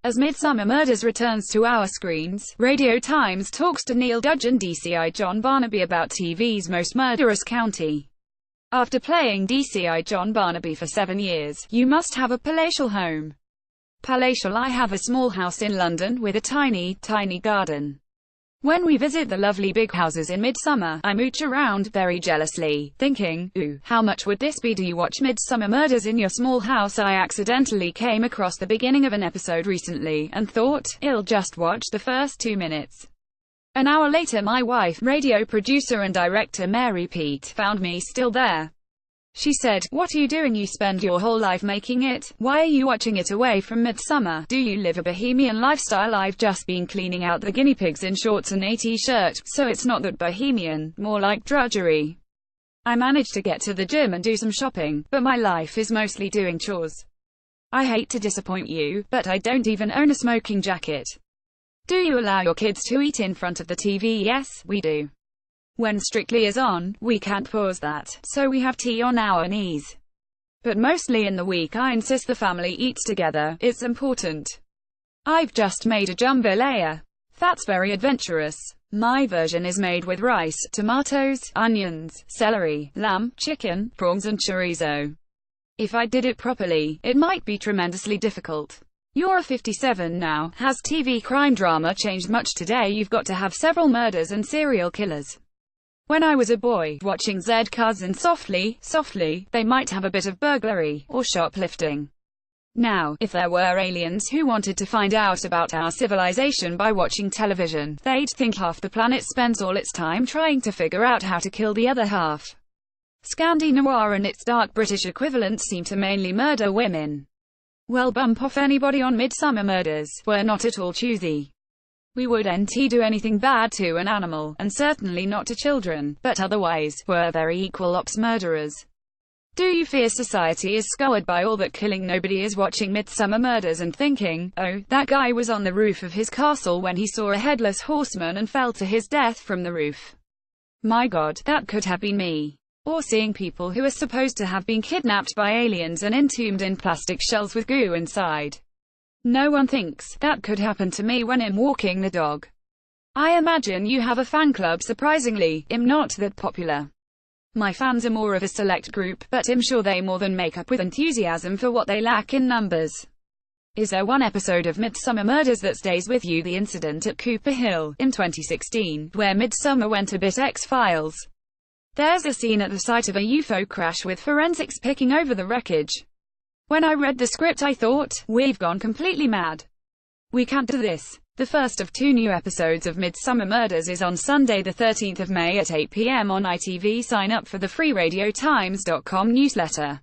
As Midsomer Murders returns to our screens, Radio Times talks to Neil Dudgeon DCI John Barnaby about TV's most murderous county. After playing DCI John Barnaby for 7 years, you must have a palatial home. Palatial. I have a small house in London with a tiny, tiny garden. When we visit the lovely big houses in Midsomer, I mooch around, very jealously, thinking, ooh, how much would this be? Do you watch Midsomer Murders in your small house? I accidentally came across the beginning of an episode recently, and thought, I'll just watch the first 2 minutes. An hour later my wife, radio producer and director Mary Pete, found me still there. She said, "What are you doing? You spend your whole life making it. Why are you watching it away from Midsomer? Do you live a bohemian lifestyle?" I've just been cleaning out the guinea pigs in shorts and a t-shirt, so it's not that bohemian, more like drudgery. I manage to get to the gym and do some shopping, but my life is mostly doing chores. I hate to disappoint you, but I don't even own a smoking jacket. Do you allow your kids to eat in front of the TV? Yes, we do. When Strictly is on, we can't pause that, so we have tea on our knees. But mostly in the week I insist the family eats together, it's important. I've just made a jambalaya. That's very adventurous. My version is made with rice, tomatoes, onions, celery, lamb, chicken, prawns and chorizo. If I did it properly, it might be tremendously difficult. You're 57 now. Has TV crime drama changed much today? You've got to have several murders and serial killers. When I was a boy, watching Zed Cousin Softly, they might have a bit of burglary, or shoplifting. Now, if there were aliens who wanted to find out about our civilization by watching television, they'd think half the planet spends all its time trying to figure out how to kill the other half. Scandi noir and its dark British equivalent seem to mainly murder women. Well, bump off anybody on Midsomer Murders. We're not at all choosy. We wouldn't do anything bad to an animal, and certainly not to children, but otherwise, we're very equal ops murderers. Do you fear society is scoured by all that killing? Nobody is watching Midsomer Murders and thinking, oh, that guy was on the roof of his castle when he saw a headless horseman and fell to his death from the roof. My God, that could have been me. Or seeing people who are supposed to have been kidnapped by aliens and entombed in plastic shells with goo inside. No one thinks, that could happen to me when I'm walking the dog. I imagine you have a fan club. Surprisingly, I'm not that popular. My fans are more of a select group, but I'm sure they more than make up with enthusiasm for what they lack in numbers. Is there one episode of Midsomer Murders that stays with you? The incident at Cooper Hill, in 2016, where Midsomer went a bit X-Files. There's a scene at the site of a UFO crash with forensics picking over the wreckage. When I read the script I thought, we've gone completely mad. We can't do this. The first of 2 new episodes of Midsomer Murders is on Sunday the 13th of May at 8 p.m. on ITV. Sign up for the free radiotimes.com newsletter.